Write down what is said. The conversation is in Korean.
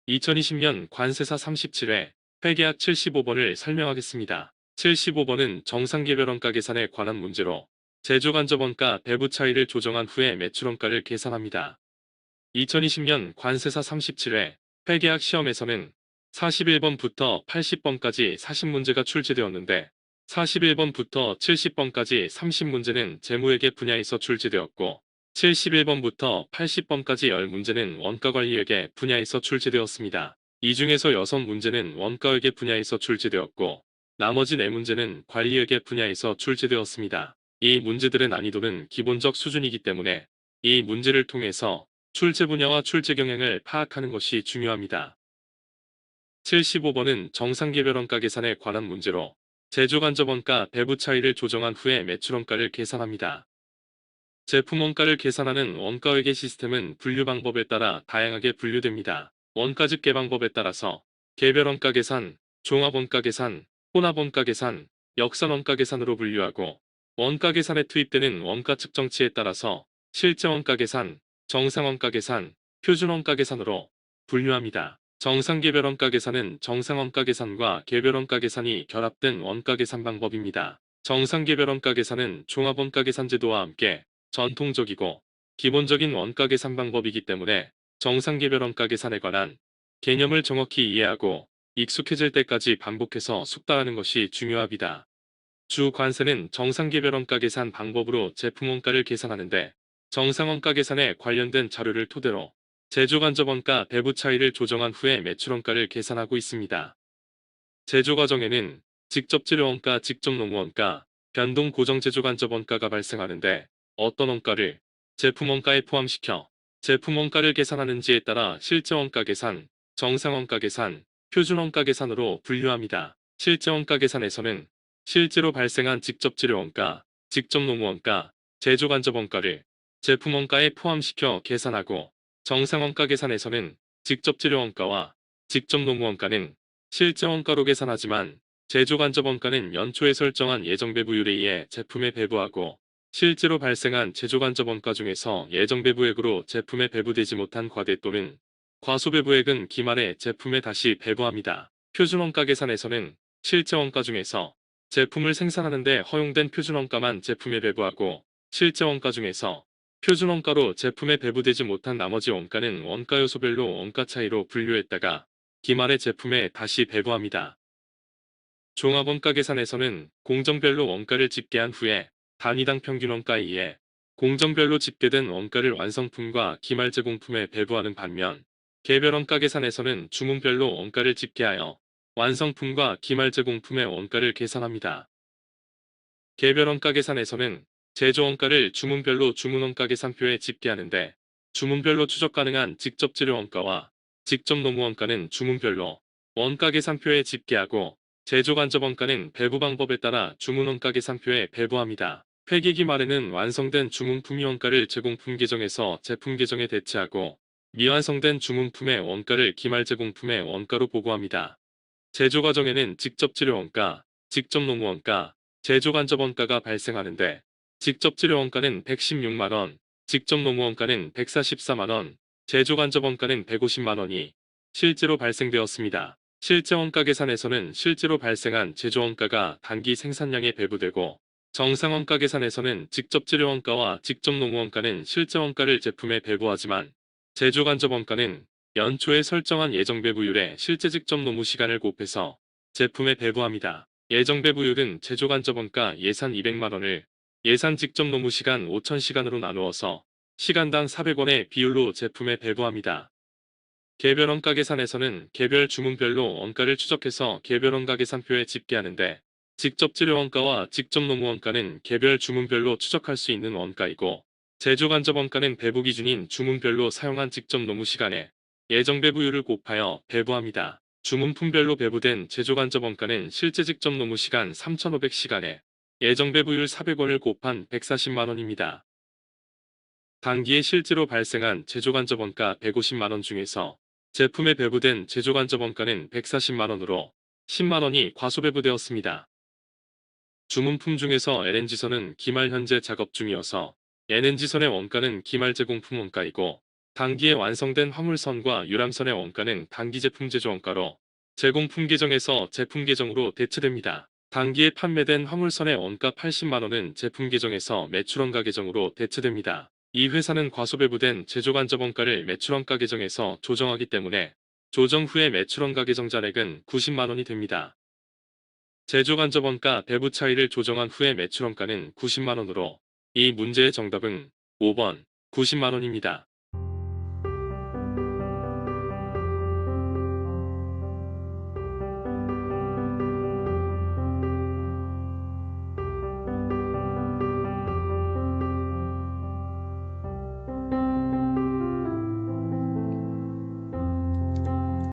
2020년 관세사 37회 회계약 75번을 설명하겠습니다. 75번은 정상개별원가 계산에 관한 문제로 제조간접원가 배부 차이를 조정한 후에 매출원가를 계산합니다. 2020년 관세사 37회 회계약 시험에서는 41번부터 80번까지 40문제가 출제되었는데 41번부터 70번까지 30문제는 재무회계 분야에서 출제되었고 71번부터 80번까지 10문제는 원가관리회계 분야에서 출제되었습니다. 이 중에서 6문제는 원가회계 분야에서 출제되었고 나머지 4문제는 관리회계 분야에서 출제되었습니다. 이 문제들의 난이도는 기본적 수준이기 때문에 이 문제를 통해서 출제 분야와 출제 경향을 파악하는 것이 중요합니다. 75번은 정상개별원가 계산에 관한 문제로 제조간접원가 배부 차이를 조정한 후에 매출원가를 계산합니다. 제품원가를 계산하는 원가회계 시스템은 분류 방법에 따라 다양하게 분류됩니다. 원가 집계 방법에 따라서 개별원가 계산, 종합원가 계산, 혼합원가 계산, 역산원가 계산으로 분류하고 원가 계산에 투입되는 원가 측정치에 따라서 실제원가 계산, 정상원가 계산, 표준원가 계산으로 분류합니다. 정상개별원가 계산은 정상원가 계산과 개별원가 계산이 결합된 원가 계산 방법입니다. 정상개별원가 계산은 종합원가 계산 제도와 함께 전통적이고 기본적인 원가 계산 방법이기 때문에 정상개별원가 계산에 관한 개념을 정확히 이해하고 익숙해질 때까지 반복해서 숙달하는 것이 중요합니다. 주 관세는 정상개별원가 계산 방법으로 제품원가를 계산하는데 정상원가 계산에 관련된 자료를 토대로 제조간접원가 배부 차이를 조정한 후에 매출원가를 계산하고 있습니다. 제조 과정에는 직접재료원가, 직접노무원가, 변동 고정제조간접원가가 발생하는데 어떤 원가를 제품원가에 포함시켜 제품원가를 계산하는지에 따라 실제원가 계산, 정상원가 계산, 표준원가 계산으로 분류합니다. 실제원가 계산에서는 실제로 발생한 직접재료원가, 직접노무원가, 제조간접원가를 제품원가에 포함시켜 계산하고 정상원가 계산에서는 직접재료원가와 직접노무원가는 실제원가로 계산하지만 제조간접원가는 연초에 설정한 예정배부율에 의해 제품에 배부하고 실제로 발생한 제조간접원가 중에서 예정배부액으로 제품에 배부되지 못한 과대 또는 과소배부액은 기말에 제품에 다시 배부합니다. 표준원가 계산에서는 실제원가 중에서 제품을 생산하는 데 허용된 표준원가만 제품에 배부하고 실제원가 중에서 표준원가로 제품에 배부되지 못한 나머지 원가는 원가요소별로 원가 차이로 분류했다가 기말에 제품에 다시 배부합니다. 종합원가 계산에서는 공정별로 원가를 집계한 후에 단위당 평균원가에 의해 공정별로 집계된 원가를 완성품과 기말 제공품에 배부하는 반면 개별원가 계산에서는 주문별로 원가를 집계하여 완성품과 기말 제공품의 원가를 계산합니다. 개별원가 계산에서는 제조원가를 주문별로 주문원가 계산표에 집계하는데 주문별로 추적 가능한 직접재료원가와 직접노무원가는 주문별로 원가 계산표에 집계하고 제조간접원가는 배부 방법에 따라 주문원가 계산표에 배부합니다. 회계기 말에는 완성된 주문품위 원가를 제공품 계정에서 제품 계정에 대체하고 미완성된 주문품의 원가를 기말 제공품의 원가로 보고합니다. 제조 과정에는 직접재료원가, 직접노무원가, 제조간접원가가 발생하는데 직접재료원가는 116만원, 직접노무원가는 144만원, 제조간접원가는 150만원이 실제로 발생되었습니다. 실제원가 계산에서는 실제로 발생한 제조원가가 단기 생산량에 배부되고 정상원가 계산에서는 직접재료원가와 직접노무원가는 실제원가를 제품에 배부하지만 제조간접원가는 연초에 설정한 예정배부율에 실제 직접 노무 시간을 곱해서 제품에 배부합니다. 예정배부율은 제조간접원가 예산 200만원을 예산 직접 노무 시간 5000시간으로 나누어서 시간당 400원의 비율로 제품에 배부합니다. 개별원가 계산에서는 개별 주문별로 원가를 추적해서 개별원가 계산표에 집계하는데 직접재료원가와 직접노무원가는 개별 주문별로 추적할 수 있는 원가이고 제조간접원가는 배부 기준인 주문별로 사용한 직접 노무 시간에 예정배부율을 곱하여 배부합니다. 주문품별로 배부된 제조간접원가는 실제 직접 노무 시간 3500시간에 예정배부율 400원을 곱한 140만원입니다. 단기에 실제로 발생한 제조간접원가 150만원 중에서 제품에 배부된 제조간접원가는 140만원으로 10만원이 과소배부되었습니다. 주문품 중에서 LNG선은 기말 현재 작업 중이어서 LNG선의 원가는 기말 제공품 원가이고 단기에 완성된 화물선과 유람선의 원가는 단기 제품 제조 원가로 제공품 계정에서 제품 계정으로 대체됩니다. 단기에 판매된 화물선의 원가 80만 원은 제품 계정에서 매출원가 계정으로 대체됩니다. 이 회사는 과소배부된 제조간접 원가를 매출원가 계정에서 조정하기 때문에 조정 후에 매출원가 계정 잔액은 90만 원이 됩니다. 제조간접 원가 배부 차이를 조정한 후에 매출원가는 90만 원으로 이 문제의 정답은 5번 90만 원입니다.